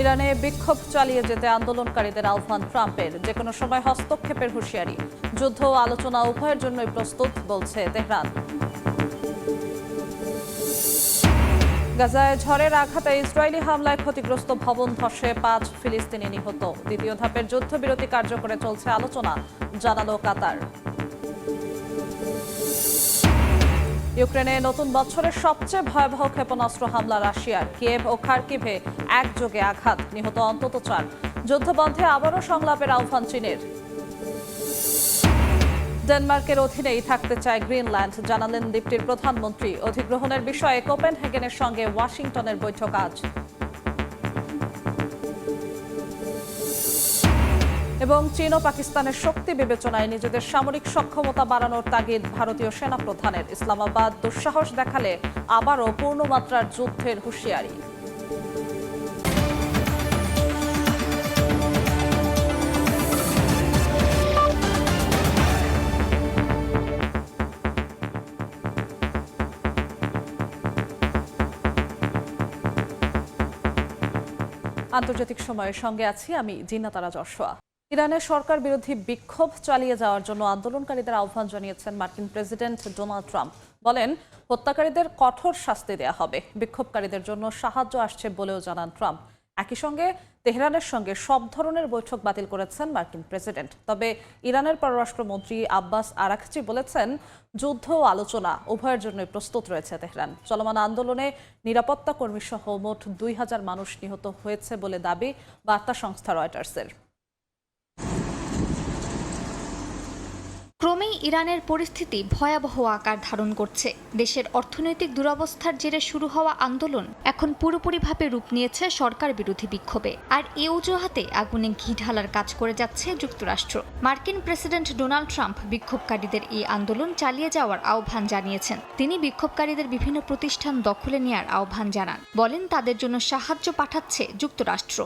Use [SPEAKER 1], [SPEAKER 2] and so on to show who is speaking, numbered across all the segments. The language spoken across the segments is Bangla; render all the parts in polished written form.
[SPEAKER 1] ইরানে বিক্ষোভ চালিয়ে যেতে আন্দোলনকারীদের আহ্বান ট্রাম্পের, যে কোনো সময় হস্তক্ষেপের হুঁশিয়ারি। যুদ্ধ ও আলোচনা উভয়ের জন্যই প্রস্তুত, বলছে তেহরান। গাজায় ঝড়ের আঘাতে ইসরায়েলি হামলায় ক্ষতিগ্রস্ত ভবন ধসে 5 ফিলিস্তিনি নিহত। দ্বিতীয় ধাপের যুদ্ধবিরতি কার্যকরে চলছে আলোচনা, জানালো কাতার। ইউক্রেনে নতুন বছরের সবচেয়ে ভয়াবহ ক্ষেপণাস্ত্র হামলা রাশিয়ার। কিয়েভ ও খার্কিভে একযোগে আঘাত, নিহত অন্তত 4। যুদ্ধবন্ধে আবারও সংলাপের আহ্বান চীনের। ডেনমার্কের অধীনেই থাকতে চায় গ্রিনল্যান্ড, জানালেন দ্বীপটির প্রধানমন্ত্রী। অধিগ্রহণের বিষয়ে কোপেনহেগেনের সঙ্গে ওয়াশিংটনের বৈঠক আজ। এবং চীন ও পাকিস্তানের শক্তি বিবেচনায় নিজেদের সামরিক সক্ষমতা বাড়ানোর তাগিদ ভারতীয় সেনাপ্রধানের। ইসলামাবাদ দুঃসাহস দেখালে আবারও পূর্ণমাত্রার যুদ্ধের হুঁশিয়ারি। আন্তর্জাতিক সময়ের সঙ্গে আছি আমি জিন্নাতারা যশোয়া। ইরানের সরকার বিরোধী বিক্ষোভ চালিয়ে যাওয়ার জন্য আন্দোলনকারীদের আহ্বান জানিয়েছেন মার্কিন প্রেসিডেন্ট ডোনাল্ড ট্রাম্প। বলেন, হত্যাকারীদের কঠোর শাস্তি দেয়া হবে। বিক্ষোভকারীদের জন্য সাহায্য আসছে বলেও জানান ট্রাম্প। একই সঙ্গে তেহরানের সঙ্গে সব ধরনের বৈঠক বাতিল করেছেন মার্কিন প্রেসিডেন্ট। তবে ইরানের পররাষ্ট্রমন্ত্রী আব্বাস আরাকচি বলেছেন, যুদ্ধ ও আলোচনা উভয়ের জন্যই প্রস্তুত রয়েছে তেহরান। চলমান আন্দোলনে নিরাপত্তা কর্মী সহ মোট 2000 মানুষ নিহত হয়েছে বলে দাবি বার্তা সংস্থা রয়টার্সের।
[SPEAKER 2] ক্রমেই ইরানের পরিস্থিতি ভয়াবহ আকার ধারণ করছে। দেশের অর্থনৈতিক দুরবস্থার জেরে শুরু হওয়া আন্দোলন এখন পুরোপুরিভাবে রূপ নিয়েছে সরকার বিরোধী বিক্ষোভে। আর এ অজুহাতে আগুনে ঘি ঢালার কাজ করে যাচ্ছে যুক্তরাষ্ট্র। মার্কিন প্রেসিডেন্ট ডোনাল্ড ট্রাম্প বিক্ষোভকারীদের এই আন্দোলন চালিয়ে যাওয়ার আহ্বান জানিয়েছেন। তিনি বিক্ষোভকারীদের বিভিন্ন প্রতিষ্ঠান দখলে নেওয়ার আহ্বান জানান। বলেন, তাদের জন্য সাহায্য পাঠাচ্ছে যুক্তরাষ্ট্র।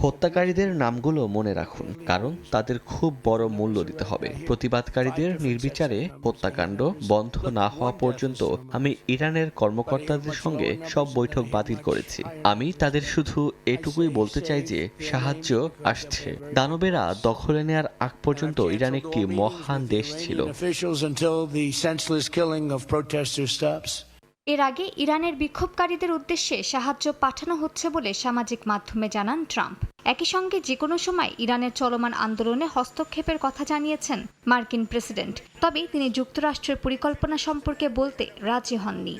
[SPEAKER 3] হত্যাকারীদের নামগুলো মনে রাখুন, কারণ তাদের খুব বড় মূল্য দিতে হবে। প্রতিবাদকারীদের নির্বিচারে হত্যাকাণ্ড বন্ধ না হওয়া পর্যন্ত আমি ইরানের কর্মকর্তাদের সঙ্গে সব বৈঠক বাতিল করেছি। আমি তাদের শুধু এটুকুই বলতে চাই যে সাহায্য আসছে। দানবেরা দখলে নেয়ার আগ পর্যন্ত ইরান একটি মহান দেশ ছিল।
[SPEAKER 2] এর আগে ইরানের বিক্ষোভকারীদের উদ্দেশ্যে সাহায্য পাঠানো হচ্ছে বলে সামাজিক মাধ্যমে জানান ট্রাম্প। একই সঙ্গে যে কোনো সময় ইরানের চলমান আন্দোলনে হস্তক্ষেপের কথা জানিয়েছেন মার্কিন প্রেসিডেন্ট। তবে তিনি যুক্তরাষ্ট্রের পরিকল্পনা সম্পর্কে বলতে রাজি হননি।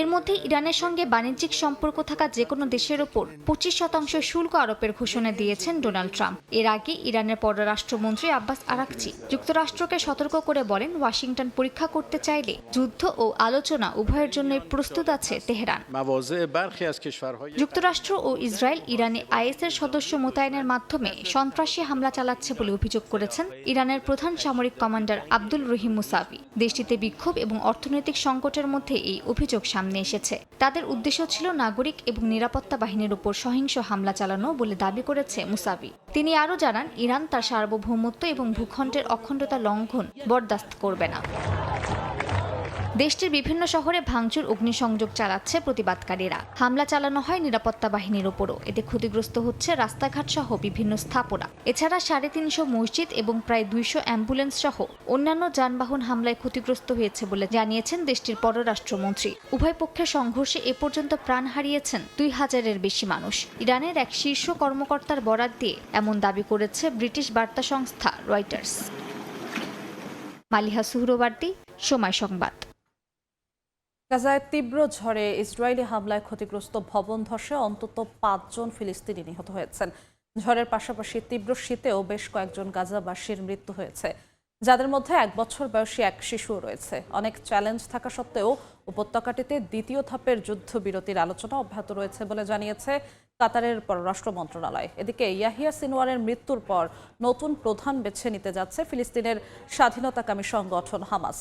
[SPEAKER 2] এর মধ্যে ইরানের সঙ্গে বাণিজ্যিক সম্পর্ক থাকা যে কোনো দেশের ওপর 25% শুল্ক আরোপের ঘোষণা দিয়েছেন ডোনাল্ড ট্রাম্প। এর আগে ইরানের পররাষ্ট্রমন্ত্রী আব্বাস আরাকচি যুক্তরাষ্ট্রকে সতর্ক করে বলেন, ওয়াশিংটন পরীক্ষা করতে চাইলে যুদ্ধ ও আলোচনা উভয়ের জন্যই প্রস্তুত আছে তেহরান। যুক্তরাষ্ট্র ও ইসরায়েল ইরানে আইএসের সদস্য মোতায়েনের মাধ্যমে সন্ত্রাসী হামলা চালাচ্ছে বলে অভিযোগ করেছেন ইরানের প্রধান সামরিক কমান্ডার আব্দুল রহিম মুসাভি। দেশটিতে বিক্ষোভ এবং অর্থনৈতিক সংকটের মধ্যে এই অভিযোগ সামনে এসেছে। তাদের উদ্দেশ্য ছিল নাগরিক এবং নিরাপত্তা বাহিনীর উপর সহিংস হামলা চালানো বলে দাবি করেছে মুসাভি। তিনি আরও জানান, ইরান তার সার্বভৌমত্ব এবং ভূখণ্ডের অখণ্ডতা লঙ্ঘন বরদাস্ত করবে না। দেশটির বিভিন্ন শহরে ভাঙচুর, অগ্নিসংযোগ চালাচ্ছে প্রতিবাদকারীরা। হামলা চালানো হয় নিরাপত্তা বাহিনীর ওপরও। এতে ক্ষতিগ্রস্ত হচ্ছে রাস্তাঘাট সহ বিভিন্ন স্থাপনা। এছাড়া 350 মসজিদ এবং প্রায় 200 অ্যাম্বুলেন্স সহ অন্যান্য যানবাহন হামলায় ক্ষতিগ্রস্ত হয়েছে বলে জানিয়েছেন দেশটির পররাষ্ট্রমন্ত্রী। উভয় পক্ষের সংঘর্ষে এ পর্যন্ত প্রাণ হারিয়েছেন 2000-এর বেশি মানুষ। ইরানের এক শীর্ষ কর্মকর্তার বরাত দিয়ে এমন দাবি করেছে ব্রিটিশ বার্তা সংস্থা রয়টার্স। মালিহা সুহরওয়ার্দী, সময় সংবাদ।
[SPEAKER 1] গাজায় তীব্র ঝড়ে ইসরায়েলি হামলায় ক্ষতিগ্রস্ত ভবন ধসে অন্তত 5 জন ফিলিস্তিনি নিহত হয়েছেন। ঝড়ের পাশাপাশি তীব্র শীতেও বেশ কয়েকজন গাজাবাসীর মৃত্যু হয়েছে, যাদের মধ্যে 1 বছর বয়সী এক শিশুও রয়েছে। অনেক চ্যালেঞ্জ থাকা সত্ত্বেও উপত্যকাটিতে দ্বিতীয় ধাপের যুদ্ধবিরতির আলোচনা অব্যাহত রয়েছে বলে জানিয়েছে কাতারের পররাষ্ট্র মন্ত্রণালয়। এদিকে ইয়াহিয়া সিনওয়ারের মৃত্যুর পর নতুন প্রধান বেছে নিতে যাচ্ছে ফিলিস্তিনের স্বাধীনতাকামী সংগঠন হামাস।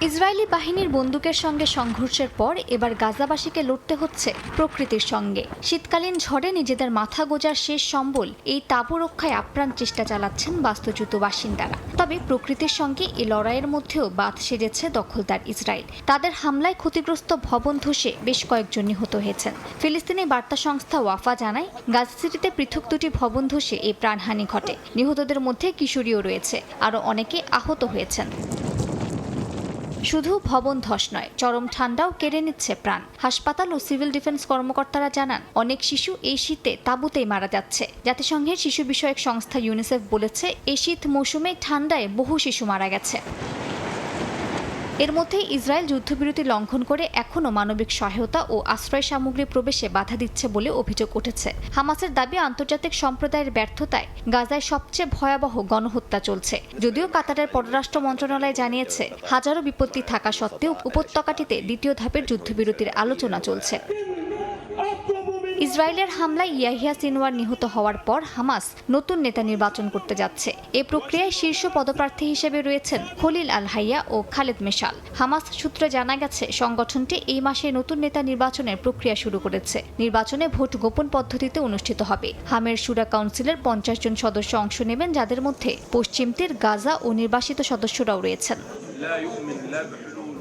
[SPEAKER 2] ইসরায়েলি বাহিনীর বন্দুকের সঙ্গে সংঘর্ষের পর এবার গাজাবাসীকে লড়তে হচ্ছে প্রকৃতির সঙ্গে। শীতকালীন ঝড়ে নিজেদের মাথা গোঁজার শেষ সম্বল এই তাঁবু রক্ষায় আপ্রাণ চেষ্টা চালাচ্ছেন বাস্তুচ্যুত বাসিন্দারা। তবে প্রকৃতির সঙ্গে এই লড়াইয়ের মধ্যেও বাদ সেজেছে দখলদার ইসরায়েল। তাদের হামলায় ক্ষতিগ্রস্ত ভবন ধসে বেশ কয়েকজন নিহত হয়েছেন। ফিলিস্তিনি বার্তা সংস্থা ওয়াফা জানায়, গাজা সিটিতে পৃথক দুটি ভবন ধসে এই প্রাণহানি ঘটে। নিহতদের মধ্যে কিশোরীও রয়েছে, আরও অনেকে আহত হয়েছেন। শুধু ভবন ধস নয়, চরম ঠান্ডাও কেড়ে নিচ্ছে প্রাণ। হাসপাতাল ও সিভিল ডিফেন্স কর্মকর্তারা জানান, অনেক শিশু এই শীতে তাঁবুতেই মারা যাচ্ছে। জাতিসংঘের শিশু বিষয়ক সংস্থা ইউনিসেফ বলেছে, এই শীত মৌসুমে ঠান্ডায় বহু শিশু মারা গেছে। এর মধ্যে ইসরায়েল যুদ্ধবিরতি লঙ্ঘন করে এখনও মানবিক সহায়তা ও আশ্রয় সামগ্রী প্রবেশে বাধা দিচ্ছে বলে অভিযোগ উঠেছে। হামাসের দাবি, আন্তর্জাতিক সম্প্রদায়ের ব্যর্থতায় গাজায় সবচেয়ে ভয়াবহ গণহত্যা চলছে। যদিও কাতারের পররাষ্ট্র মন্ত্রণালয় জানিয়েছে, হাজারো বিপত্তি থাকা সত্ত্বেও উপত্যকাটিতে দ্বিতীয় ধাপের যুদ্ধবিরতির আলোচনা চলছে। ইসরায়েলের হামলায় ইয়াহিয়া সিনওয়ার নিহত হওয়ার পর হামাস নতুন নেতা নির্বাচন করতে যাচ্ছে। এই প্রক্রিয়ায় শীর্ষ পদপ্রার্থী হিসেবে রয়েছেন খলিল আল হাইয়া ও খালেদ মেশাল। হামাস সূত্রে জানা গেছে, সংগঠনটি এই মাসে নতুন নেতা নির্বাচনের প্রক্রিয়া শুরু করেছে। নির্বাচনে ভোট গোপন পদ্ধতিতে অনুষ্ঠিত হবে। হামের শুরা কাউন্সিলের 50 জন সদস্য অংশ নেবেন, যাদের মধ্যে পশ্চিম তীর, গাজা ও নির্বাসিত সদস্যরাও রয়েছেন।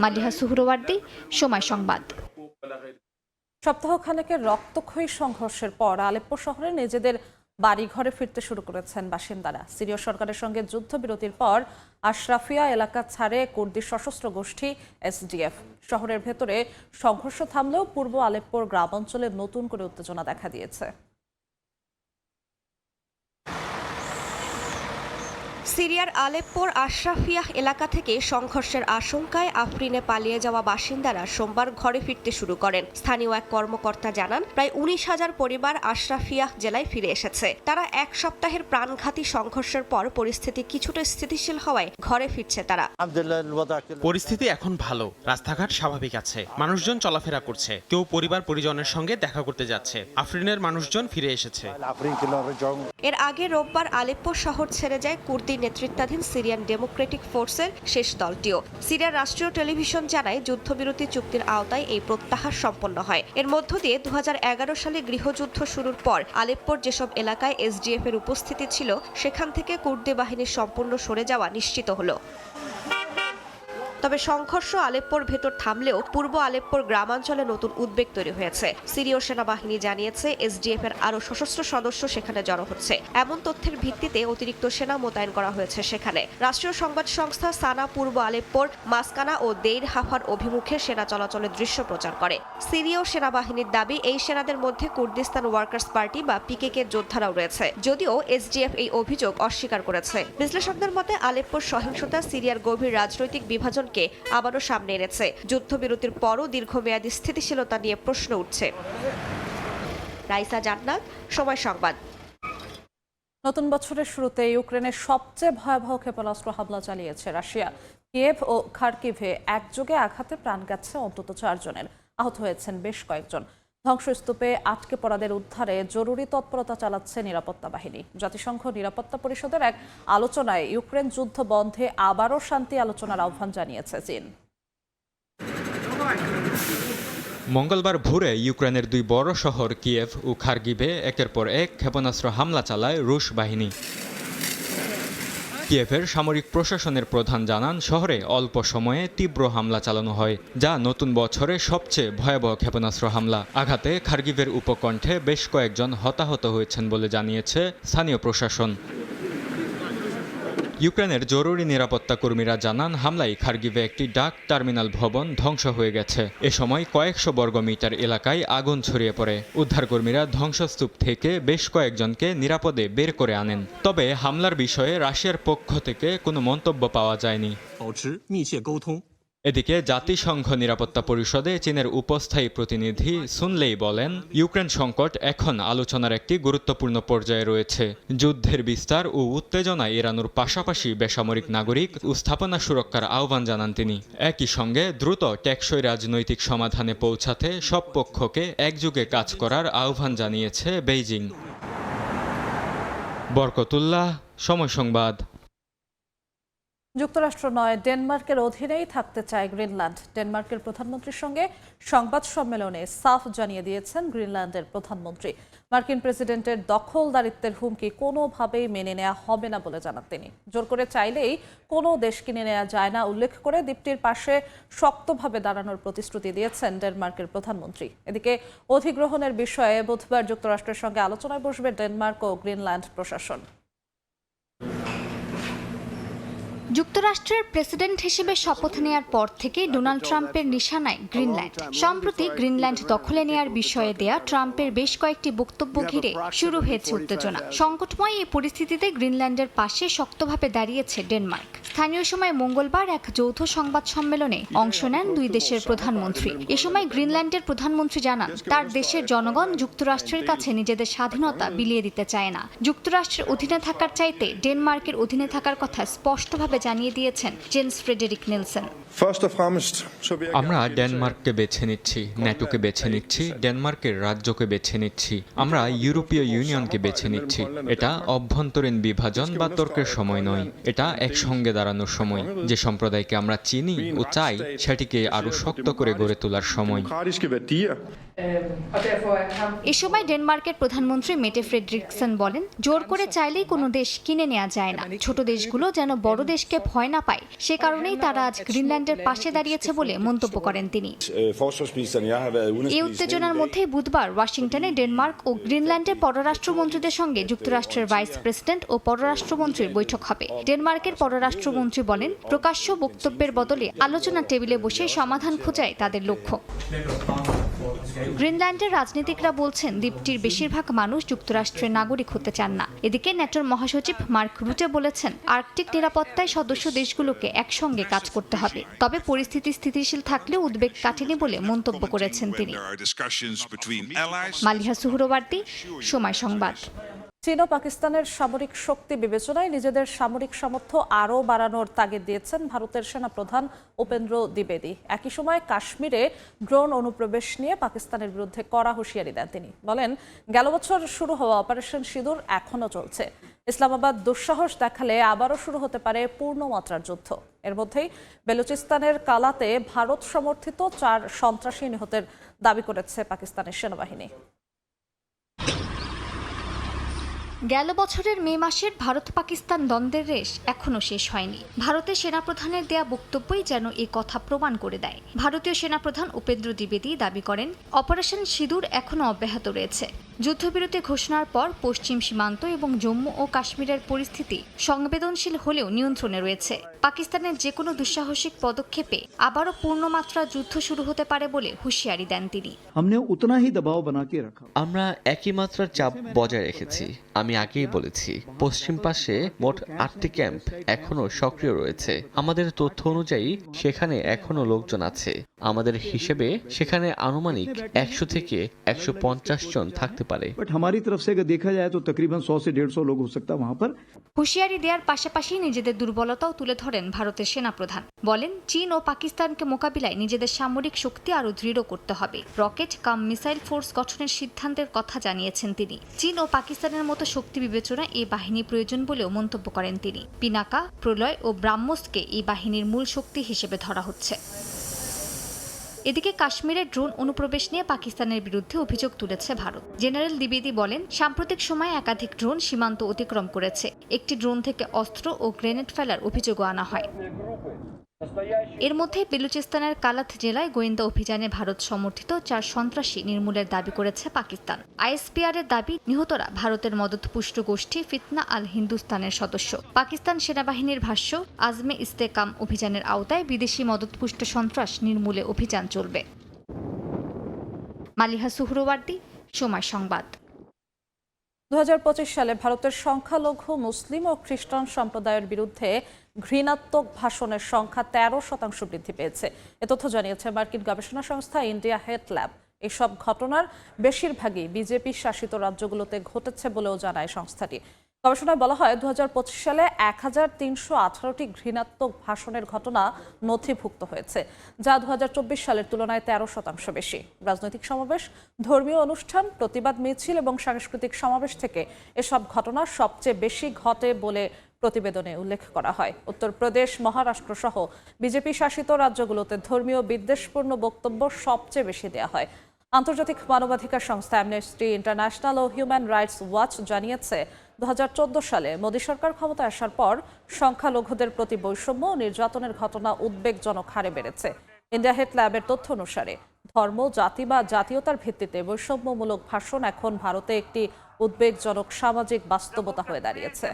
[SPEAKER 2] মালিহা সুহরওয়ার্দী, সময় সংবাদ।
[SPEAKER 1] সপ্তাহখানেকের রক্তক্ষয়ী সংঘর্ষের পর আলেপ্পো শহরে নিজেদের বাড়িঘরে ফিরতে শুরু করেছেন বাসিন্দারা। সিরীয় সরকারের সঙ্গে যুদ্ধবিরতির পর আশরাফিয়া এলাকা ছাড়ে কুর্দি সশস্ত্র গোষ্ঠী এসডিএফ। শহরের ভেতরে সংঘর্ষ থামলেও পূর্ব আলেপ্পোর গ্রামাঞ্চলে নতুন করে উত্তেজনা দেখা দিয়েছে।
[SPEAKER 4] সিরিয়ার আলেপ্পোর আশরাফিয়াহ এলাকা থেকে সংঘর্ষের আশঙ্কায় আফরিনে পালিয়ে যাওয়া বাসিন্দারা সোমবার ঘরে ফিরতে শুরু করেন। স্থানীয় এক কর্মকর্তা জানান, প্রায় 19,000 পরিবার আশরাফিয়াহ জেলায় ফিরে এসেছে। তারা এক সপ্তাহের প্রাণঘাতী সংঘর্ষের পর পরিস্থিতি কিছুটা স্থিতিশীল হওয়ায় ঘরে ফিরছে তারা।
[SPEAKER 5] পরিস্থিতি এখন ভালো, রাস্তাঘাট স্বাভাবিক আছে, মানুষজন চলাফেরা করছে, কেউ পরিবার পরিজনের সঙ্গে দেখা করতে যাচ্ছে। আফরিনের মানুষজন ফিরে এসেছে।
[SPEAKER 4] এর আগে রোববার আলেপ্পো শহর ছেড়ে যায় কুর্দি নেতৃত্বাধীন সিরিয়ান ডেমোক্রেটিক ফোর্সের শেষ দলটিও। সিরিয়ার রাষ্ট্রীয় টেলিভিশন জানায়, যুদ্ধবিরতি চুক্তির আওতায় এই প্রত্যাহার সম্পন্ন হয়। এর মধ্য দিয়ে 2011 সালে গৃহযুদ্ধ শুরুর পর আলেপ্পোর যেসব এলাকায় এসডিএফ এর উপস্থিতি ছিল, সেখান থেকে কুর্দি বাহিনীর সম্পূর্ণ সরে যাওয়া নিশ্চিত হলো। তবে সংঘর্ষ আলেপ্পোর ভেতর থামলেও পূর্ব আলেপ্পোর গ্রামাঞ্চলে নতুন উদ্বেগ তৈরি হয়েছে। সিরীয় সেনাবাহিনী জানিয়েছে, এসডিএফ এর আরও সশস্ত্র সদস্য সেখানে জড়ো হচ্ছে। এমন তথ্যের ভিত্তিতে অতিরিক্ত সেনা মোতায়েন করা হয়েছে সেখানে। রাষ্ট্রীয় সংবাদ সংস্থা সানা পূর্ব আলেপ্পোর মাসকানা ও দেইর হাফার অভিমুখে সেনা চলাচলের দৃশ্য প্রচার করে। সিরীয় সেনাবাহিনীর দাবি, এই সেনাদের মধ্যে কুর্দিস্তান ওয়ার্কার্স পার্টি বা পিকেকে যোদ্ধারাও রয়েছে, যদিও এসডিএফ এই অভিযোগ অস্বীকার করেছে। বিশ্লেষকদের মতে, আলেপ্পোর সহিংসতা সিরিয়ার গভীর রাজনৈতিক বিভাজন আবারও সামনে এনেছে। যুদ্ধবিরতির পরও দীর্ঘমেয়াদী স্থিতিশীলতা নিয়ে প্রশ্ন উঠছে। রাইসা জান্নাত, সময় সংবাদ।
[SPEAKER 1] নতুন বছরের শুরুতে ইউক্রেনের সবচেয়ে ভয়াবহ ক্ষেপণাস্ত্র হামলা চালিয়েছে রাশিয়া। কিয়েভ ও খার্কিভে একযোগে আঘাতে প্রাণ গেছে অন্তত 4 জনের, আহত হয়েছেন বেশ কয়েকজন। ধ্বংসস্তূপে আটকে পড়াদের উদ্ধারে জরুরি তৎপরতা চালাচ্ছে নিরাপত্তা বাহিনী। জাতিসংঘ নিরাপত্তা পরিষদের এক আলোচনায় ইউক্রেন যুদ্ধ বন্ধে আবারও শান্তি আলোচনার আহ্বান জানিয়েছে চীন।
[SPEAKER 6] মঙ্গলবার ভোরে ইউক্রেনের 2 বড় শহর কিয়েভ ও খার্কিভে একের পর এক ক্ষেপণাস্ত্র হামলা চালায় রুশ বাহিনী। কিয়েভের সামরিক প্রশাসনের প্রধান জানান, শহরে অল্প সময়ে তীব্র হামলা চালানো হয়, যা নতুন বছরে সবচেয়ে ভয়াবহ ক্ষেপণাস্ত্র হামলা। আঘাতে খার্কিভের উপকণ্ঠে বেশ কয়েকজন হতাহত হয়েছেন বলে জানিয়েছে স্থানীয় প্রশাসন। ইউক্রেনের জরুরি নিরাপত্তা কর্মীরা জানান, হামলায় খার্কিভে একটি ডাক টার্মিনাল ভবন ধ্বংস হয়ে গেছে। এ সময় কয়েকশো বর্গমিটার এলাকায় আগুন ছড়িয়ে পড়ে। উদ্ধারকর্মীরা ধ্বংসস্তূপ থেকে বেশ কয়েকজনকে নিরাপদে বের করে আনেন। তবে হামলার বিষয়ে রাশিয়ার পক্ষ থেকে কোনো মন্তব্য পাওয়া যায়নি। এদিকে জাতিসংঘ নিরাপত্তা পরিষদে চীনের উপস্থায়ী প্রতিনিধি সুন লেই বলেন, ইউক্রেন সংকট এখন আলোচনার একটি গুরুত্বপূর্ণ পর্যায়ে রয়েছে। যুদ্ধের বিস্তার ও উত্তেজনা এড়ানোর পাশাপাশি বেসামরিক নাগরিক ও স্থাপনা সুরক্ষার আহ্বান জানান তিনি। একই সঙ্গে দ্রুত টেকসই রাজনৈতিক সমাধানে পৌঁছাতে সব পক্ষকে একযোগে কাজ করার আহ্বান জানিয়েছে বেইজিং। বরকতুল্লাহ, সময় সংবাদ।
[SPEAKER 1] যুক্তরাষ্ট্র নয়, ডেনমার্কের অধীনেই থাকতে চায় গ্রিনল্যান্ড। ডেনমার্কের প্রধানমন্ত্রীর সঙ্গে সংবাদ সম্মেলনে সাফ জানিয়ে দিয়েছেন গ্রিনল্যান্ডের প্রধানমন্ত্রী। মার্কিন প্রেসিডেন্টের দখলদারিত্বের হুমকি কোনোভাবেই মেনে নেওয়া হবে না বলে জানান তিনি। জোর করে চাইলেই কোনো দেশ কিনে নেওয়া যায় না উল্লেখ করে দ্বীপটির পাশে শক্তভাবে দাঁড়ানোর প্রতিশ্রুতি দিয়েছেন ডেনমার্কের প্রধানমন্ত্রী। এদিকে অধিগ্রহণের বিষয়ে বুধবার যুক্তরাষ্ট্রের সঙ্গে আলোচনায় বসবে ডেনমার্ক ও গ্রিনল্যান্ড প্রশাসন।
[SPEAKER 2] যুক্তরাষ্ট্রের প্রেসিডেন্ট হিসেবে শপথ নেয়ার পর থেকে ডোনাল্ড ট্রাম্পের নিশানায় গ্রিনল্যান্ড। সম্প্রতি গ্রিনল্যান্ড দখলে নেয়ার বিষয়ে দেয়া ট্রাম্পের বেশ কয়েকটি বক্তব্য ঘিরে শুরু হয়েছে উত্তেজনা। সংকটময় এই পরিস্থিতিতে গ্রিনল্যান্ডের পাশে শক্তভাবে দাঁড়িয়েছে ডেনমার্ক। স্থানীয় সময় মঙ্গলবার এক যৌথ সংবাদ সম্মেলনে অংশ নেন দুই দেশের প্রধানমন্ত্রী। এ সময় গ্রিনল্যান্ডের প্রধানমন্ত্রী জানান, তার দেশের জনগণ যুক্তরাষ্ট্রের কাছে নিজেদের স্বাধীনতা বিলিয়ে দিতে চায় না। যুক্তরাষ্ট্রের অধীনে থাকার চাইতে ডেনমার্কের অধীনে থাকার কথা স্পষ্টভাবে জানিয়ে দিয়েছেন জেন্স ফ্রেডেরিক নিলসন।
[SPEAKER 6] আমরা ডেনমার্ককে বেছে নিচ্ছি, ন্যাটোকে বেছে নিচ্ছি, ডেনমার্কের রাজ্যকে বেছে নিচ্ছি, আমরা ইউরোপীয় ইউনিয়নকে বেছে নিচ্ছি। এটা অভ্যন্তরীণ বিভাজন বা তর্কের সময় নয়, এটা একসঙ্গে দাঁড়ানোর সময়। যে সম্প্রদায়কে আমরা চিনি ও চাই সেটিকে আরো শক্ত করে গড়ে তোলার সময়।
[SPEAKER 2] এ সময় ডেনমার্কের প্রধানমন্ত্রী মেটে ফ্রেডরিকসন বলেন, জোর করে চাইলেই কোনো দেশ কিনে নেওয়া যায় না। ছোট দেশগুলো যেন বড় দেশকে ভয় না পায়, সে কারণেই তারা আজ গ্রিনল্যান্ডের পাশে দাঁড়িয়েছে বলে মন্তব্য করেন তিনি। এই উত্তেজনার মধ্যে বুধবার ওয়াশিংটনে ডেনমার্ক ও গ্রিনল্যান্ডের পররাষ্ট্রমন্ত্রীদের সঙ্গে যুক্তরাষ্ট্রের ভাইস প্রেসিডেন্ট ও পররাষ্ট্রমন্ত্রীর বৈঠক হবে। ডেনমার্কের পররাষ্ট্রমন্ত্রী বলেন, প্রকাশ্য বক্তব্যের বদলে আলোচনা টেবিলে বসে সমাধান খোঁজাই তাদের লক্ষ্য। গ্রিনল্যান্ডের রাজনীতিকরা বলছেন, দ্বীপটির বেশিরভাগ মানুষ যুক্তরাষ্ট্রের নাগরিক হতে চান না। এদিকে ন্যাটোর মহাসচিব মার্ক রুটে বলেছেন, আর্কটিক নিরাপত্তায় সদস্য দেশগুলোকে একসঙ্গে কাজ করতে হবে। তবে পরিস্থিতি স্থিতিশীল থাকলেও উদ্বেগ কাটেনি বলে মন্তব্য করেছেন তিনি। মালিহা সুহরওয়ার্দী, সময় সংবাদ।
[SPEAKER 1] চীন ও পাকিস্তানের সামরিক শক্তি বিবেচনায় নিজেদের সামরিক সামর্থ্য আরও বাড়ানোর তাগিদ দিয়েছেন ভারতের সেনাপ্রধান উপেন্দ্র দ্বিবেদী। একই সময় কাশ্মীরে ড্রোন অনুপ্রবেশ নিয়ে পাকিস্তানের বিরুদ্ধে কড়া হুঁশিয়ারি দেন তিনি। বলেন, গেল বছর শুরু হওয়া অপারেশন সিঁদুর এখনও চলছে। ইসলামাবাদ দুঃসাহস দেখালে আবারও শুরু হতে পারে পূর্ণমাত্রার যুদ্ধ। এর মধ্যেই বেলুচিস্তানের কালাতে ভারত সমর্থিত 4 সন্ত্রাসী নিহতের দাবি করেছে পাকিস্তানের সেনাবাহিনী।
[SPEAKER 2] গেল বছরের মে মাসের ভারত পাকিস্তান দ্বন্দ্বের রেশ এখনো শেষ হয়নি। ভারতের সেনাপ্রধানের দেয়া বক্তব্যই যেন এই কথা প্রমাণ করে দেয়। ভারতীয় সেনাপ্রধান উপেন্দ্র দ্বিবেদী দাবি করেন, অপারেশন সিঁদুর এখনো অব্যাহত রয়েছে। যুদ্ধবিরতি ঘোষণার পর পশ্চিম সীমান্ত এবং জম্মু ও কাশ্মীরের পরিস্থিতি সংবেদনশীল হলেও নিয়ন্ত্রণে রয়েছে। পাকিস্তানের যে কোনো দুঃসাহসিক পদক্ষেপে আবারও পূর্ণমাত্রা যুদ্ধ শুরু হতে পারে বলে হুঁশিয়ারি দেন তিনি।
[SPEAKER 3] আমরা একই মাত্রার চাপ বজায় রেখেছি। আমি আগেই বলেছি, পশ্চিম পাশে মোট 8টি ক্যাম্প এখনো সক্রিয় রয়েছে। আমাদের তথ্য অনুযায়ী সেখানে এখনো লোকজন আছে। আমাদের হিসেবে সেখানে আনুমানিক 100 থেকে 150 জন থাকতে পারে।
[SPEAKER 2] হুঁশিয়ারি দেওয়ার পাশাপাশি নিজেদের দুর্বলতাও তুলে ধরেন ভারতের সেনাপ্রধান। বলেন, চীন ও পাকিস্তানকে মোকাবিলায় নিজেদের সামরিক শক্তি আরও দৃঢ় করতে হবে। রকেট কাম মিসাইল ফোর্স গঠনের সিদ্ধান্তের কথা জানিয়েছেন তিনি। চীন ও পাকিস্তানের মতো শক্তি বিবেচনায় এই বাহিনী প্রয়োজন বলেও মন্তব্য করেন তিনি। পিনাকা, প্রলয় ও ব্রাহ্মসকে এই বাহিনীর মূল শক্তি হিসেবে ধরা হচ্ছে। এদিকে কাশ্মীরে ড্রোন অনুপ্রবেশ নিয়ে পাকিস্তানের বিরুদ্ধে অভিযোগ তুলেছে ভারত। জেনারেল দ্বিবেদী বলেন, সাম্প্রতিক সময়ে একাধিক ড্রোন সীমান্ত অতিক্রম করেছে। একটি ড্রোন থেকে অস্ত্র ও গ্রেনেড ফেলার অভিযোগও আনা হয়। এর মধ্যে বেলুচিস্তানের কালাত জেলায় গোয়েন্দা অভিযানে ভারত সমর্থিত 4 সন্ত্রাসী নির্মূলের দাবি করেছে পাকিস্তান। আইএসপিআর এর দাবি, নিহতরা ভারতের মদতপুষ্ট গোষ্ঠী ফিতনা আল হিন্দুস্তানের সদস্য। পাকিস্তান সেনাবাহিনীর ভাষ্য, আজমে ইস্তেকাম অভিযানের আওতায় বিদেশি মদতপুষ্ট সন্ত্রাস নির্মূলে অভিযান চলবে। মালিহা সুহরওয়ার্দী, সময় সংবাদ।
[SPEAKER 1] 2025 সালে ভারতের সংখ্যালঘু মুসলিম ও খ্রিস্টান সম্প্রদায়ের বিরুদ্ধে ঘৃণাত্মক ভাষণের সংখ্যা 13% বৃদ্ধি পেয়েছে। এ তথ্য জানিয়েছে মার্কিন গবেষণা সংস্থা ইন্ডিয়া হেট ল্যাব। এসব ঘটনার বেশিরভাগই বিজেপি শাসিত রাজ্যগুলোতে ঘটেছে বলেও জানায় সংস্থাটি। গবেষণায় বলা হয়, 2025 সালে 1318টি ঘৃণাত্মক ভাষণের ঘটনা নথিভুক্ত হয়েছে, যা 2024 সালের তুলনায় 13% বেশি। রাজনৈতিক সমাবেশ, ধর্মীয় অনুষ্ঠান, প্রতিবাদ মিছিল এবং সাংস্কৃতিক সমাবেশ থেকে এসব ঘটনা সবচেয়ে বেশি ঘটে বলে প্রতিবেদনে উল্লেখ করা হয়। উত্তরপ্রদেশ, মহারাষ্ট্র সহ বিজেপি শাসিত রাজ্যগুলোতে ধর্মীয় বিদ্বেষপূর্ণ বক্তব্য সবচেয়ে বেশি দেওয়া হয়। আন্তর্জাতিক মানবাধিকার সংস্থা অ্যামনেস্টি ইন্টারন্যাশনাল ও হিউম্যান রাইটস ওয়াচ জানিয়েছে 2014 সালে মোদী সরকার ক্ষমতায় আসার পর সংখ্যালঘুদের প্রতি বৈষম্য ও নির্যাতনের ঘটনা উদ্বেগজনক হারে বেড়েছে। ইন্ডিয়া হেট ল্যাবের তথ্য অনুসারে ধর্ম, জাতি বা জাতীয়তার ভিত্তিতে বৈষম্যমূলক ভাষণ এখন ভারতে একটি উদ্বেগজনক সামাজিক বাস্তবতা হয়ে দাঁড়িয়েছে।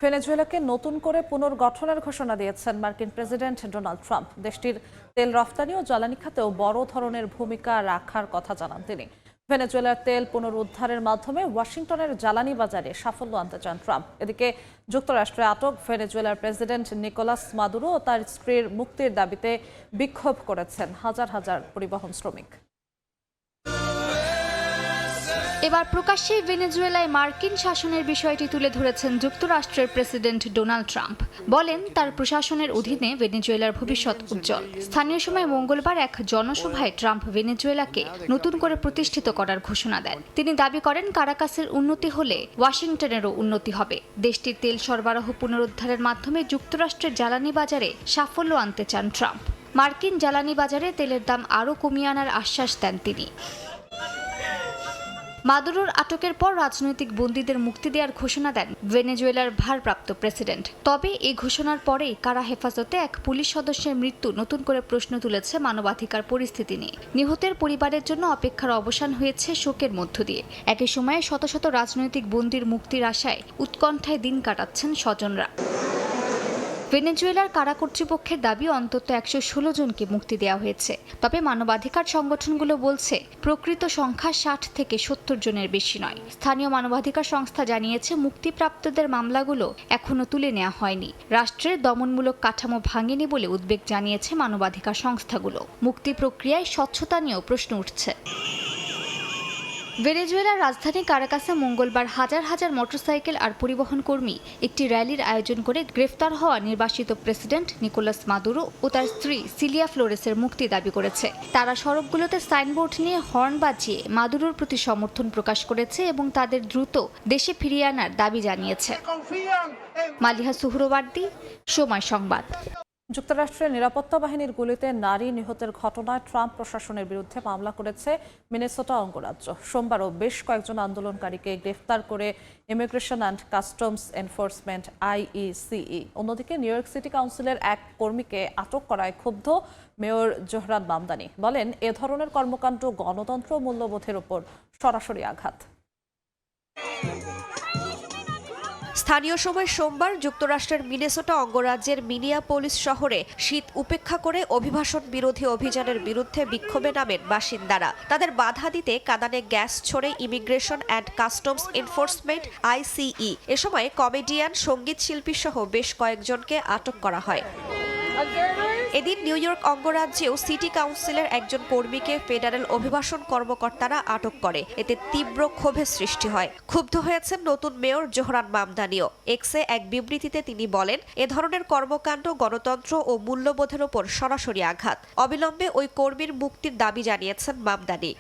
[SPEAKER 1] ভেনেজুয়েলাকে নতুন করে পুনর্গঠনের ঘোষণা দিয়েছেন মার্কিন প্রেসিডেন্ট ডোনাল্ড ট্রাম্প। দেশটির তেল রফতানি ও জ্বালানি খাতেও বড় ধরনের ভূমিকা রাখার কথা জানান তিনি। ভেনেজুয়েলার তেল পুনরুদ্ধারের মাধ্যমে ওয়াশিংটনের জ্বালানি বাজারে সাফল্য আনতে চান ট্রাম্প। এদিকে যুক্তরাষ্ট্রে আটক ভেনেজুয়েলার প্রেসিডেন্ট নিকোলাস মাদুরো ও তার স্ত্রীর মুক্তির দাবিতে বিক্ষোভ করেছেন হাজার হাজার পরিবহন শ্রমিক।
[SPEAKER 2] এবার প্রকাশ্যে ভেনেজুয়েলায় মার্কিন শাসনের বিষয়টি তুলে ধরেছেন যুক্তরাষ্ট্রের প্রেসিডেন্ট ডোনাল্ড ট্রাম্প। বলেন তার প্রশাসনের অধীনে ভেনেজুয়েলার ভবিষ্যৎ উজ্জ্বল। স্থানীয় সময় মঙ্গলবার এক জনসভায় ট্রাম্প ভেনেজুয়েলাকে নতুন করে প্রতিষ্ঠিত করার ঘোষণা দেন। তিনি দাবি করেন কারাকাসের উন্নতি হলে ওয়াশিংটনেরও উন্নতি হবে। দেশটির তেল সরবরাহ পুনরুদ্ধারের মাধ্যমে যুক্তরাষ্ট্রের জ্বালানি বাজারে সাফল্য আনতে চান ট্রাম্প। মার্কিন জ্বালানি বাজারে তেলের দাম আরও কমিয়ে আনার আশ্বাস দেন তিনি। মাদুরোর আটকের পর রাজনৈতিক বন্দীদের মুক্তি দেওয়ার ঘোষণা দেন ভেনেজুয়েলার ভারপ্রাপ্ত প্রেসিডেন্ট। তবে এই ঘোষণার পরেই কারা হেফাজতে এক পুলিশ সদস্যের মৃত্যু নতুন করে প্রশ্ন তুলেছে মানবাধিকার পরিস্থিতি নিয়ে। নিহতের পরিবারের জন্য অপেক্ষার অবসান হয়েছে শোকের মধ্য দিয়ে। একই সময়ে শত শত রাজনৈতিক বন্দীর মুক্তির আশায় উৎকণ্ঠায় দিন কাটাচ্ছেন স্বজনরা। ভেনেজুয়েলার কারা কর্তৃপক্ষের দাবি অন্তত 116 জনকে মুক্তি দেওয়া হয়েছে। তবে মানবাধিকার সংগঠনগুলো বলছে প্রকৃত সংখ্যা 60 থেকে 70 জনের বেশি নয়। স্থানীয় মানবাধিকার সংস্থা জানিয়েছে মুক্তিপ্রাপ্তদের মামলাগুলো এখনো তুলে নেওয়া হয়নি। রাষ্ট্রের দমনমূলক কাঠামো ভাঙেনি বলে উদ্বেগ জানিয়েছে মানবাধিকার সংস্থাগুলো। মুক্তি প্রক্রিয়ায় স্বচ্ছতা নিয়েও প্রশ্ন উঠছে। ভেনেজুয়েলার রাজধানী কারাকাসে মঙ্গলবার হাজার হাজার মোটরসাইকেল আর পরিবহন কর্মী একটি র্যালির আয়োজন করে গ্রেফতার হওয়া নির্বাসিত প্রেসিডেন্ট নিকোলাস মাদুরো ও তার স্ত্রী সিলিয়া ফ্লোরেসের মুক্তি দাবি করেছে। তারা সড়কগুলোতে সাইনবোর্ড নিয়ে হর্ন বাজিয়ে মাদুরোর প্রতি সমর্থন প্রকাশ করেছে এবং তাদের দ্রুত দেশে ফিরিয়ে আনার দাবি জানিয়েছে। মালিহা সুহরওয়ার্দী, সময় সংবাদ।
[SPEAKER 1] যুক্তরাষ্ট্রের নিরাপত্তা বাহিনীর গুলিতে নারী নিহতের ঘটনায় ট্রাম্প প্রশাসনের বিরুদ্ধে মামলা করেছে মিনেসোটা অঙ্গরাজ্য। সোমবারও বেশ কয়েকজন আন্দোলনকারীকে গ্রেফতার করে immigration and customs enforcement IECE। অন্যদিকে নিউ ইয়র্ক সিটি কাউন্সিলের এক কর্মীকে আটক করায় ক্ষুব্ধ মেয়র জোহরান মামদানি। বলেন এ ধরনের কর্মকাণ্ড গণতন্ত্র মূল্যবোধের উপর সরাসরি আঘাত।
[SPEAKER 4] স্থানীয় সময় সোমবার যুক্তরাষ্ট্রের মিনেসোটা অঙ্গরাজ্যের মিনিয়াপোলিস শহরে শীত উপেক্ষা করে অভিবাসন বিরোধী অভিযানের বিরুদ্ধে বিক্ষোভে নামেন বাসিন্দারা। তাদের বাধা দিতে কাঁদানে গ্যাস ছড়ে immigration and customs enforcement ICE। এ সময় কমেডিয়ান, সঙ্গীত শিল্পী সহ বেশ কয়েকজনকে আটক করা হয়। এদিন নিউ ইয়র্ক অঙ্গরাজ্যেও সিটি কাউন্সিলের একজন কর্মীকে ফেডারেল অভিবাসন কর্মকর্তারা আটক করে। এতে তীব্র ক্ষোভের সৃষ্টি হয়। ক্ষুব্ধ হয়েছেন নতুন মেয়র জোহরান মামদানিও। এক্সে এক বিবৃতিতে তিনি বলেন এ ধরনের কর্মকাণ্ড গণতন্ত্র ও মূল্যবোধের ওপর সরাসরি আঘাত। অবিলম্বে ওই কর্মীর মুক্তির দাবি জানিয়েছেন মামদানি।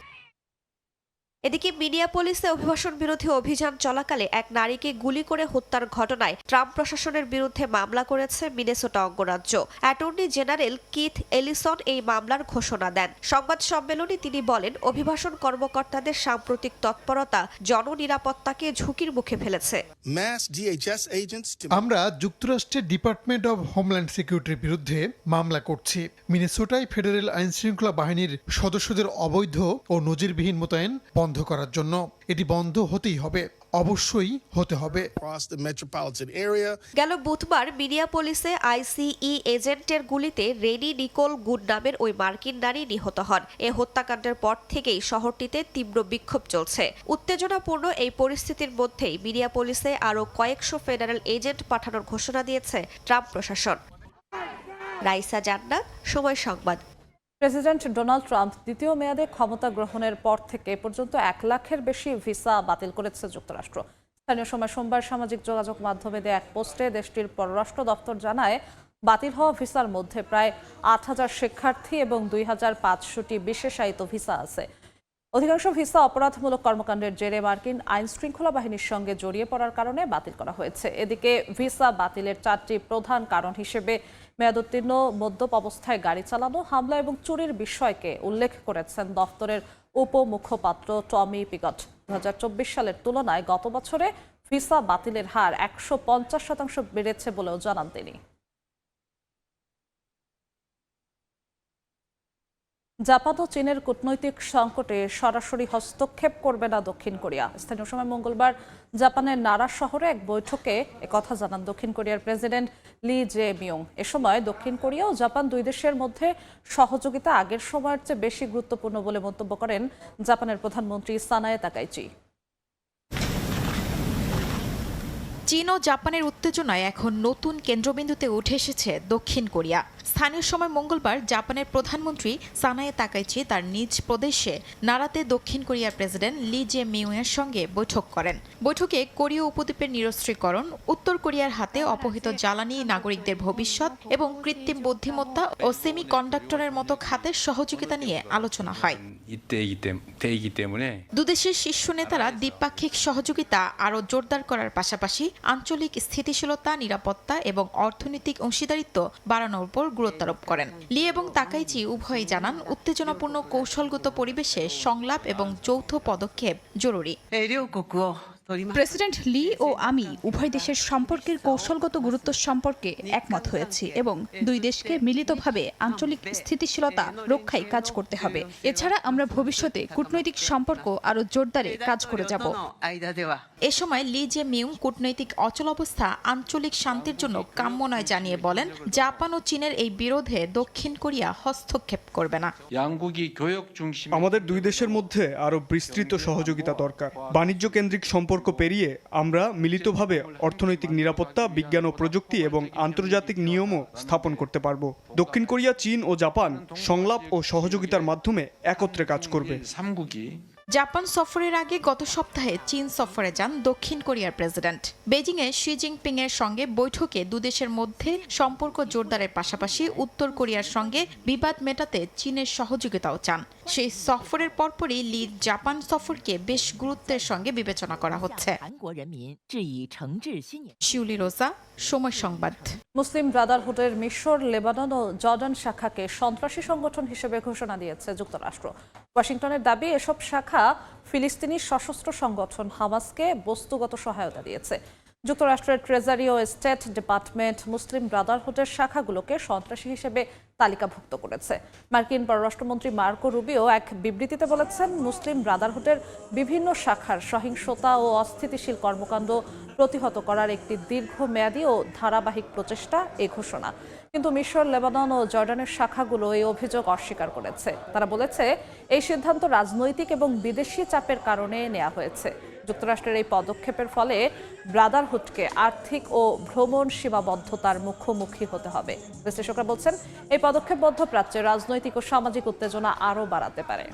[SPEAKER 4] এদিকে মিনিয়াপোলিসে অভিবাসন বিরোধী অভিযান চলাকালে এক নারীকে গুলি করে হত্যার ঘটনায় ট্রাম্প প্রশাসনের বিরুদ্ধে মামলা করেছে মিনেসোটা অঙ্গরাজ্য। অ্যাটর্নি জেনারেল কিথ এলিসন এই মামলার ঘোষণা দেন। সংবাদ সম্মেলনে তিনি বলেন অভিবাসন কর্মকর্তাদের সাম্প্রতিক তৎপরতা জননিরাপত্তাকে ঝুঁকির মুখে ফেলেছে।
[SPEAKER 7] আমরা যুক্তরাষ্ট্রের ডিপার্টমেন্ট অব হোমল্যান্ড সিকিউরিটির বিরুদ্ধে মামলা করছি। মিনেসোটায় ফেডারেল আইনশৃঙ্খলা বাহিনীর সদস্যদের অবৈধ ও নজিরবিহীন মোতায়েন বন্ধ করার জন্য। এটি বন্ধ হতেই হবে, অবশ্যই হতে হবে।
[SPEAKER 4] গেল বুধবার মিনিয়াপোলিসে ICE এজেন্টের গুলিতে রেনি নিকোল গুড নামের ওই মার্কিন নারী নিহত হন। এ হত্যাকাণ্ডের পর থেকেই শহরটিতে তীব্র বিক্ষোভ চলছে। উত্তেজনাপূর্ণ এই পরিস্থিতির মধ্যেই মিনিয়াপোলিসে আরও কয়েকশো ফেডারেল এজেন্ট পাঠানোর ঘোষণা দিয়েছে ট্রাম্প প্রশাসন। রাইসা জান্নাত, সময় সংবাদ।
[SPEAKER 1] প্রেসিডেন্ট ডোনাল্ড ট্রাম্প দ্বিতীয় মেয়াদে ক্ষমতা গ্রহণের পর থেকে এ পর্যন্ত 1 লাখের বেশি ভিসা বাতিল করেছে যুক্তরাষ্ট্র। স্থানীয় সময় সোমবার সামাজিক যোগাযোগ মাধ্যমে দেয়া এক পোস্টে দেশটির পররাষ্ট্র দপ্তর জানায় বাতিল হওয়া ভিসার মধ্যে প্রায় 8,000 শিক্ষার্থী এবং 2,500টি বিশেষায়িত ভিসা আছে। অধিকাংশ ভিসা অপরাধমূলক কর্মকাণ্ডের জেরে মার্কিন আইন শৃঙ্খলা বাহিনীর সঙ্গে জড়িয়ে পড়ার কারণে বাতিল করা হয়েছে। এদিকে ভিসা বাতিলের 4টি প্রধান কারণ হিসেবে মেয়াদোত্তীর্ণ মদ্যপ অবস্থায় গাড়ি চালানো, হামলা এবং চুরির বিষয়কে উল্লেখ করেছেন দফতরের উপমুখপাত্র টমি পিগট। 2024 সালের তুলনায় গত বছরে ভিসা বাতিলের হার 150% বেড়েছে বলেও জানান তিনি। জাপান ও চীনের কূটনৈতিক সংকটে সরাসরি হস্তক্ষেপ করবে না দক্ষিণ কোরিয়া। স্থানীয় সময় মঙ্গলবার জাপানের নারা শহরে এক বৈঠকে একথা জানান দক্ষিণ কোরিয়ার প্রেসিডেন্ট লি জে মিয়ং। এ সময় দক্ষিণ কোরিয়া ও জাপান দুই দেশের মধ্যে সহযোগিতা আগের সময়ের চেয়ে বেশি গুরুত্বপূর্ণ বলে মন্তব্য করেন জাপানের প্রধানমন্ত্রী সানায়ে তাকাইচি।
[SPEAKER 8] চীন ও জাপানের উত্তেজনায় এখন নতুন কেন্দ্রবিন্দুতে উঠে এসেছে দক্ষিণ কোরিয়া। স্থানীয় সময় মঙ্গলবার জাপানের প্রধানমন্ত্রী সানায়ে তাকাইচি তার নিজ প্রদেশে নারাতে দক্ষিণ কোরিয়ার প্রেসিডেন্ট লি জে মিয়ংয়ের সঙ্গে বৈঠক করেন। বৈঠকে কোরীয় উপদ্বীপের নিরস্ত্রীকরণ, উত্তর কোরিয়ার হাতে অপহৃত জ্বালানি, নাগরিকদের ভবিষ্যৎ এবং কৃত্রিম বুদ্ধিমত্তা ও সেমি কন্ডাক্টরের মতো খাতের সহযোগিতা নিয়ে আলোচনা হয়। দুদেশের শীর্ষ নেতারা দ্বিপাক্ষিক সহযোগিতা আরও জোরদার করার পাশাপাশি আঞ্চলিক স্থিতিশীলতা, নিরাপত্তা এবং অর্থনৈতিক অংশীদারিত্ব বাড়ানোর উপর গুরুত্বারোপ করেন। লি এবং তাকাইচি উভয়ই জানান উত্তেজনাপূর্ণ কৌশলগত পরিবেশে সংলাপ এবং যৌথ পদক্ষেপ জরুরি।
[SPEAKER 9] প্রেসিডেন্ট লি ও আমি উভয় দেশের সম্পর্কের কৌশলগত গুরুত্ব সম্পর্কে একমত হয়েছি এবং দুই দেশকে মিলিতভাবে আঞ্চলিক স্থিতিশীলতা রক্ষায় কাজ করতে হবে। এছাড়া আমরা ভবিষ্যতে কূটনৈতিক সম্পর্ক আরও জোরদারে কাজ করে যাব।
[SPEAKER 8] এ সময় লি জে মিয়ং কূটনৈতিক অচলাবস্থা আঞ্চলিক শান্তির জন্য কাম্য নয় জানিয়ে বলেন, জাপান ও চীনের এই বিরোধে দক্ষিণ কোরিয়া হস্তক্ষেপ করবে না।
[SPEAKER 10] আমাদের দুই দেশের মধ্যে আরও বিস্তৃত সহযোগিতা দরকার। বাণিজ্য কেন্দ্রিক সম্পর্ক পেরিয়ে আমরা মিলিতভাবে অর্থনৈতিক নিরাপত্তা, বিজ্ঞান ও প্রযুক্তি এবং আন্তর্জাতিক নিয়মও স্থাপন করতে পারব। দক্ষিণ কোরিয়া, চীন ও জাপান সংলাপ ও সহযোগিতার মাধ্যমে একত্রে কাজ করবে।
[SPEAKER 8] জাপান সফরের আগে গত সপ্তাহে চীন সফরে যান দক্ষিণ কোরিয়ার প্রেসিডেন্ট। বেজিংয়ে শি জিনপিং এর সঙ্গে বৈঠকে দুদেশের মধ্যে সম্পর্ক জোরদারের পাশাপাশি উত্তর কোরিয়ার সঙ্গে বিবাদ মেটাতে চীনের সহযোগিতাও চান। সেই সফরের পরপরই লি জাপান সফরকে বেশ গুরুত্বের সঙ্গে বিবেচনা করা হচ্ছে। শিউলি রোজা, সময় সংবাদ।
[SPEAKER 1] মুসলিম ব্রাদারহুডের মিশর, লেবানন ও জর্ডান শাখাকে সন্ত্রাসী সংগঠন হিসেবে ঘোষণা দিয়েছে যুক্তরাষ্ট্র। ওয়াশিংটনের দাবি, এসব শাখা ফিলিস্তিনি সশস্ত্র সংগঠন হামাসকে বস্তুগত সহায়তা দিয়েছে। যুক্তরাষ্ট্রের ট্রেজারি ও স্টেট ডিপার্টমেন্ট মুসলিম ব্রাদারহুডের শাখাগুলোকে সন্ত্রাসী হিসেবে তালিকাভুক্ত করেছে। মার্কিন পররাষ্ট্রমন্ত্রী মার্কো রুবিও এক বিবৃতিতে বলেছেন, মুসলিম ব্রাদারহুডের বিভিন্ন শাখার সহিংসতা ও অস্থিতিশীল কর্মকাণ্ড প্রতিহত করার একটি দীর্ঘমেয়াদী ও ধারাবাহিক প্রচেষ্টা এই ঘোষণা। কিন্তু মিশর, লেবানন ও জর্ডানের শাখাগুলো এই অভিযোগ অস্বীকার করেছে। তারা বলেছে, এই সিদ্ধান্ত রাজনৈতিক এবং বিদেশি চাপের কারণে নেওয়া হয়েছে। যুক্তরাষ্ট্রের এই পদক্ষেপের ফলে ব্রাদারহুডকে আর্থিক ও ভ্রমণ সীমাবদ্ধতার মুখোমুখি হতে হবে। বিশ্লেষকরা বলছেন, এই পদক্ষেপ মধ্যপ্রাচ্যে রাজনৈতিক ও সামাজিক উত্তেজনা আরও বাড়াতে পারে।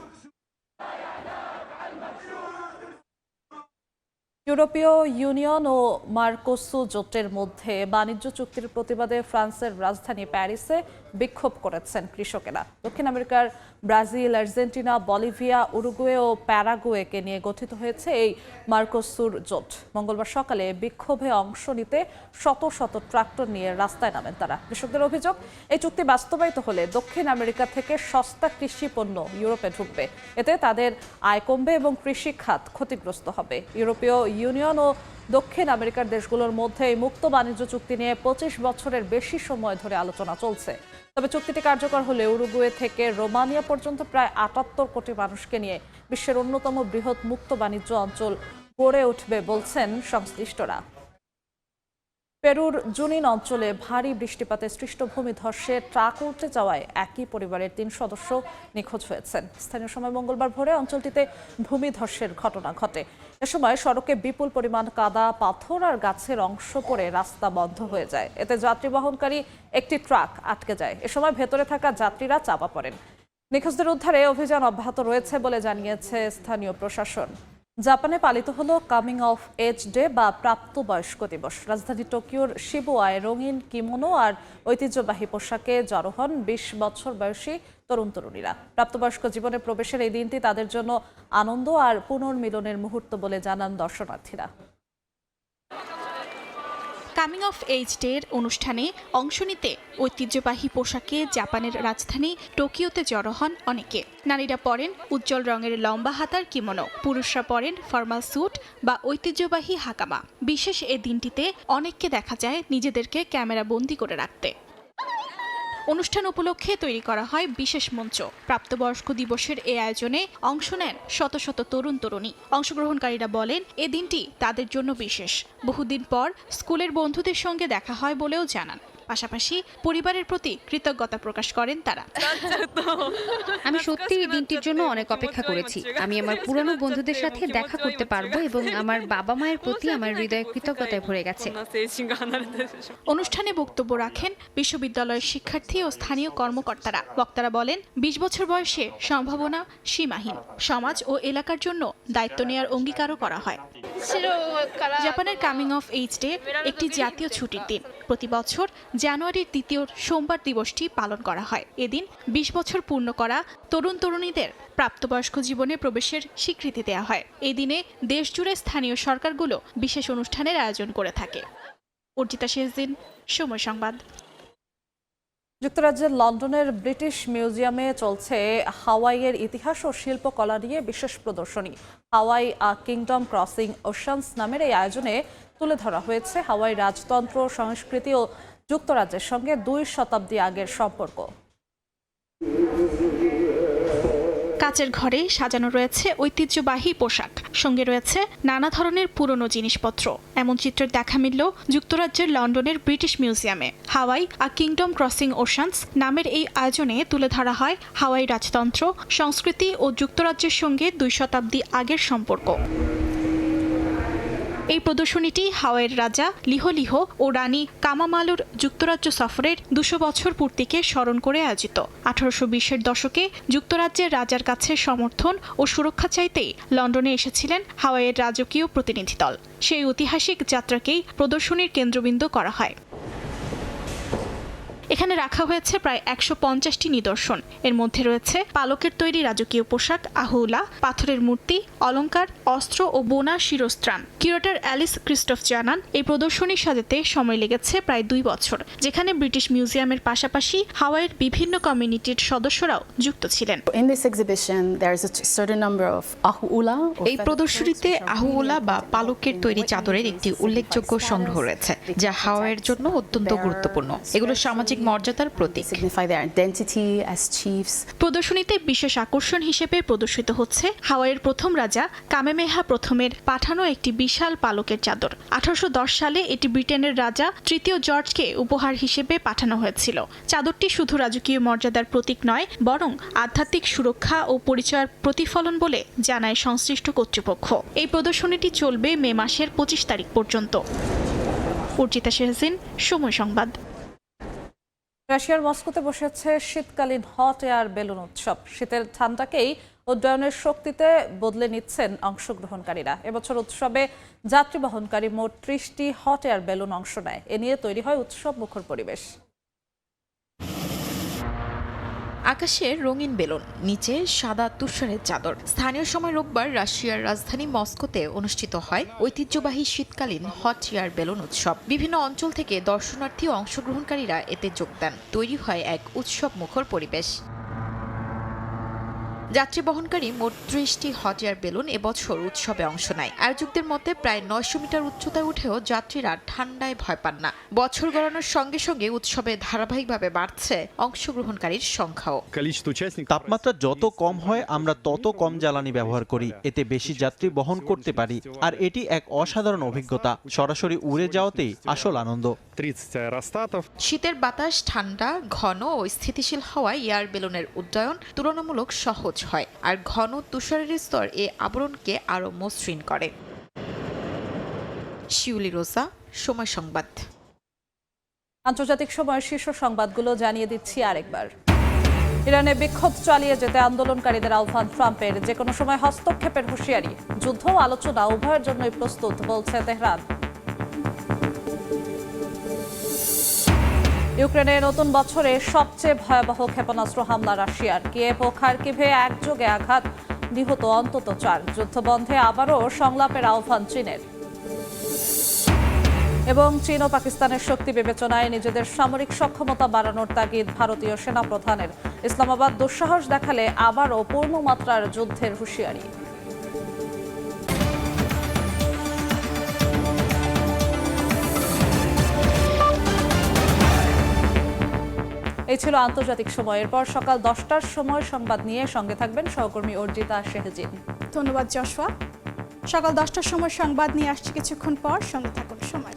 [SPEAKER 1] ইউরোপীয় ইউনিয়ন ও মার্কোসু জোটের মধ্যে বাণিজ্য চুক্তির প্রতিবাদে ফ্রান্সের রাজধানী প্যারিসে বিক্ষোভ করেছেন কৃষকেরা। দক্ষিণ আমেরিকার ব্রাজিল, আর্জেন্টিনা, বলিভিয়া, উরুগুয়ে ও প্যারাগুয়েকে নিয়ে গঠিত হয়েছে এই মার্কোসুর জোট। মঙ্গলবার সকালে বিক্ষোভে অংশ নিতে শত শত ট্রাক্টর নিয়ে রাস্তায় নামেন তারা। কৃষকদের অভিযোগ, এই চুক্তি বাস্তবায়িত হলে দক্ষিণ আমেরিকা থেকে সস্তা কৃষি পণ্য ইউরোপে ঢুকবে। এতে তাদের আয় কমবে এবং কৃষি খাত ক্ষতিগ্রস্ত হবে। ইউরোপীয় ইউনিয়ন ও দক্ষিণ আমেরিকার দেশগুলোর মধ্যে এই মুক্ত বাণিজ্য চুক্তি নিয়ে 25 বছরের বেশি সময় ধরে আলোচনা চলছে। তবে চুক্তিটি কার্যকর হলে উরুগুয়ে থেকে রোমানিয়া পর্যন্ত প্রায় 78 কোটি মানুষকে নিয়ে বিশ্বের অন্যতম বৃহৎ মুক্ত বাণিজ্য অঞ্চল গড়ে উঠবে বলছেন সংশ্লিষ্টরা। পেরুর জুনিন অঞ্চলে ভারী বৃষ্টিপাতে সৃষ্ট ভূমিধসে ট্রাক উল্টে যাওয়ায় একই পরিবারের 3 সদস্য নিখোঁজ হয়েছেন। স্থানীয় সময় মঙ্গলবার ভোরে অঞ্চলটিতে ভূমিধসের ঘটনা ঘটে। এ সময় সড়কে বিপুল পরিমাণ কাদা, পাথর আর গাছের অংশ পড়ে রাস্তা বন্ধ হয়ে যায়। এতে যাত্রী বহনকারী একটি ট্রাক আটকে যায়। এ সময় ভেতরে থাকা যাত্রীরা চাপা পড়েন। নিখোঁজদের উদ্ধারে অভিযান অব্যাহত রয়েছে বলে জানিয়েছে স্থানীয় প্রশাসন। জাপানে পালিত হলো কামিং অফ এজ ডে বা প্রাপ্তবয়স্ক দিবস। রাজধানী টোকিওর শিবুয়ায় রঙিন কিমোনো আর ঐতিহ্যবাহী পোশাকে জড়ো হন ২০ বছর বয়সী তরুণ তরুণীরা। প্রাপ্তবয়স্ক জীবনে প্রবেশের এই দিনটি তাদের জন্য আনন্দ আর পুনর্মিলনের মুহূর্ত বলে জানান দর্শনার্থীরা।
[SPEAKER 9] কামিং অফ এজ ডের অনুষ্ঠানে অংশ নিতে ঐতিহ্যবাহী পোশাকে জাপানের রাজধানী টোকিওতে জড়ো হন অনেকে। নারীরা পরেন উজ্জ্বল রঙের লম্বা হাতার কিমোনো, পুরুষরা পরেন ফর্মাল স্যুট বা ঐতিহ্যবাহী হাকামা। বিশেষ এ দিনটিতে অনেককে দেখা যায় নিজেদেরকে ক্যামেরা বন্দি করে রাখতে। অনুষ্ঠান উপলক্ষে তৈরি করা হয় বিশেষ মঞ্চ। প্রাপ্তবয়স্ক দিবসের এই আয়োজনে অংশ নেন শত শত তরুণ তরুণী। অংশগ্রহণকারীরা বলেন এ দিনটি তাদের জন্য বিশেষ। বহুদিন পর স্কুলের বন্ধুদের সঙ্গে দেখা হয় বলেও জানান। পাশাপাশি পরিবারের প্রতি কৃতজ্ঞতা প্রকাশ করেন তারা।
[SPEAKER 11] আমি সত্যি এই দিনটির জন্য অনেক অপেক্ষা করেছি। আমি আমার পুরনো বন্ধুদের সাথে দেখা করতে পারবো এবং আমার বাবা মায়ের প্রতি আমার হৃদয় কৃতজ্ঞতায় ভরে গেছে।
[SPEAKER 9] অনুষ্ঠানে বক্তব্য রাখেন বিশ্ববিদ্যালয়ের শিক্ষার্থী ও স্থানীয় কর্মকর্তারা। বক্তারা বলেন ২০ বছর বয়সে সম্ভাবনা সীমাহীন। সমাজ ও এলাকার জন্য দায়িত্ব নেওয়ার অঙ্গীকারও করা হয়। জাপানের কামিং অফ এজ ডে একটি জাতীয় ছুটির দিন। প্রতি বছর জানুয়ারির ২য় সোমবার দিবসটি পালন করা হয়। এদিন ২০ বছর পূর্ণ করা তরুণ তরুণীদের প্রাপ্তবয়স্ক জীবনে প্রবেশের স্বীকৃতি দেওয়া হয়। এই দিনে দেশজুড়ে স্থানীয় সরকারগুলো বিশেষ অনুষ্ঠানের আয়োজন করে থাকে। অর্জিতা শেহজিন, সময় সংবাদ।
[SPEAKER 1] যুক্তরাজ্যের লন্ডনের ব্রিটিশ মিউজিয়ামে চলছে হাওয়াইয়ের ইতিহাস ও শিল্পকলা নিয়ে বিশেষ প্রদর্শনী। হাওয়াই আ কিংডম ক্রসিং ওশানস নামের এই আয়োজনে তুলে ধরা হয়েছে হাওয়াই রাজতন্ত্র, সংস্কৃতি ও যুক্তরাজ্যের সঙ্গে ২ শতাব্দী আগের সম্পর্ক।
[SPEAKER 9] কাচের ঘরে সাজানো রয়েছে ঐতিহ্যবাহী পোশাক, সঙ্গে রয়েছে নানা ধরনের পুরনো জিনিসপত্র। এমন চিত্রের দেখা মিলল যুক্তরাজ্যের লন্ডনের ব্রিটিশ মিউজিয়ামে। হাওয়াই আ কিংডম ক্রসিং ওশানস নামের এই আয়োজনে তুলে ধরা হয় হাওয়াই রাজতন্ত্র, সংস্কৃতি ও যুক্তরাজ্যের সঙ্গে ২ শতাব্দী আগের সম্পর্ক। এই প্রদর্শনীটি হাওয়াইয়ের রাজা লিহো ও রানী কামামালুর যুক্তরাজ্য সফরের ২০০ বছর পূর্তিকে স্মরণ করে আয়োজিত। ১৮২০-এর দশকে যুক্তরাজ্যের রাজার কাছে সমর্থন ও সুরক্ষা চাইতেই লন্ডনে এসেছিলেন হাওয়াইয়ের রাজকীয় প্রতিনিধি দল। সেই ঐতিহাসিক যাত্রাকেই প্রদর্শনীর কেন্দ্রবিন্দু করা হয়। এখানে রাখা হয়েছে প্রায় ১৫০টি নিদর্শন। এর মধ্যে রয়েছে পালকের তৈরি রাজকীয় পোশাক, আহুলা, পাথরের মূর্তি, অলংকার, অস্ত্র ও বোনা শিরস্ত্রাণ। কিউরেটর অ্যালিস ক্রিস্টোফ জানান এই প্রদর্শনী সাজাতে সময় লেগেছে প্রায় ২ বছর, যেখানে ব্রিটিশ মিউজিয়ামের পাশাপাশি হাওয়াইয়ের বিভিন্ন কমিউনিটির সদস্যরাও যুক্ত ছিলেন।
[SPEAKER 8] এই প্রদর্শনীতে আহুলা বা পালকের তৈরি চাদরের একটি উল্লেখযোগ্য সংগ্রহ রয়েছে, যা হাওয়াইয়ের জন্য অত্যন্ত গুরুত্বপূর্ণ। এগুলো সামাজিক মর্যাদার প্রতীক।
[SPEAKER 9] প্রদর্শনীতে বিশেষ আকর্ষণ হিসেবে প্রদর্শিত হচ্ছে হাওয়াইয়ের প্রথম রাজা কামেমেহা প্রথমের পাঠানো একটি বিশাল পালকের চাদর। ১৮১০ সালে এটি ব্রিটেনের রাজা তৃতীয় জর্জকে উপহার হিসেবে পাঠানো হয়েছিল। চাদরটি শুধু রাজকীয় মর্যাদার প্রতীক নয়, বরং আধ্যাত্মিক সুরক্ষা ও পরিচয়ের প্রতিফলন বলে জানায় সংশ্লিষ্ট কর্তৃপক্ষ। এই প্রদর্শনীটি চলবে মে মাসের ২৫ তারিখ পর্যন্ত। অর্জিতা শেহজিন, সময় সংবাদ।
[SPEAKER 1] রাশিয়ার মস্কোতে বসেছে শীতকালীন হট এয়ার বেলুন উৎসব। শীতের ঠান্ডাকেই উড্ডয়নের শক্তিতে বদলে নিচ্ছেন অংশগ্রহণকারীরা। এবছর উৎসবে যাত্রী বহনকারী মোট ৩০টি হট এয়ার বেলুন অংশ নেয়। এ নিয়ে তৈরি হয় উৎসব মুখর পরিবেশ।
[SPEAKER 8] আকাশে রঙিন বেলুন, নিচে সাদা তুষারের চাদর। স্থানীয় সময় রোববার রাশিয়ার রাজধানী মস্কোতে অনুষ্ঠিত হয় ঐতিহ্যবাহী শীতকালীন হট এয়ার বেলুন উৎসব। বিভিন্ন অঞ্চল থেকে দর্শনার্থী ও অংশগ্রহণকারীরা এতে যোগ দেন। তৈরি হয় এক উৎসব মুখর পরিবেশ। যাত্রী বহনকারী মোট ৩০টি হট এয়ার বেলুন এবছর উৎসবে অংশ নেয়। আয়োজকদের মতে প্রায় ৯০০ মিটার উচ্চতায় উঠেও যাত্রীরা ঠান্ডায় ভয় পান না। বছর গড়ানোর সঙ্গে সঙ্গে উৎসবে ধারাবাহিকভাবে বাড়ছে অংশগ্রহণকারীর সংখ্যাও।
[SPEAKER 12] তাপমাত্রা যত কম হয় আমরা তত কম জ্বালানি ব্যবহার করি, এতে বেশি যাত্রী বহন করতে পারি। আর এটি এক অসাধারণ অভিজ্ঞতা। সরাসরি উড়ে যাওয়াতেই আসল আনন্দ।
[SPEAKER 8] শীতের বাতাস ঠান্ডা, ঘন ও স্থিতিশীল হওয়ায় এয়ার বেলুনের উড্ডয়ন তুলনামূলক সহজ হয়, আর ঘন তুষারের স্তর এ আবরণকে আরো মসৃণ করে। শিউলি রোজা, সময় সংবাদ।
[SPEAKER 1] আন্তর্জাতিক সময়ের শীর্ষ সংবাদগুলো জানিয়ে দিচ্ছি আরেকবার। ইরানে বিক্ষোভ চালিয়ে যেতে আন্দোলনকারীদের আহ্বান ট্রাম্পের, যে কোনো সময় হস্তক্ষেপের হুঁশিয়ারি। যুদ্ধ ও আলোচনা উভয়ের জন্যই প্রস্তুত, বলছে তেহরান। ইউক্রেনে নতুন বছরে সবচেয়ে ভয়াবহ ক্ষেপণাস্ত্র হামলা রাশিয়ার। কিয়েভ ও খার্কিভে একযোগে আঘাত, নিহত অন্তত 4। যুদ্ধবন্ধে আবারও সংলাপের আহ্বান চীনের। এবং চীন ও পাকিস্তানের শক্তি বিবেচনায় নিজেদের সামরিক সক্ষমতা বাড়ানোর তাগিদ ভারতীয় সেনাপ্রধানের। ইসলামাবাদ দুঃসাহস দেখালে আবারও পূর্ণমাত্রার যুদ্ধের হুঁশিয়ারি। এই ছিল আন্তর্জাতিক সময়। এরপর সকাল 10টার সময় সংবাদ নিয়ে সঙ্গে থাকবেন সহকর্মী অর্জিতা শেহজিন।
[SPEAKER 9] ধন্যবাদ যশোয়া। সকাল 10টার সময় সংবাদ নিয়ে আসছে কিছুক্ষণ পর, সঙ্গে থাকুন সময়।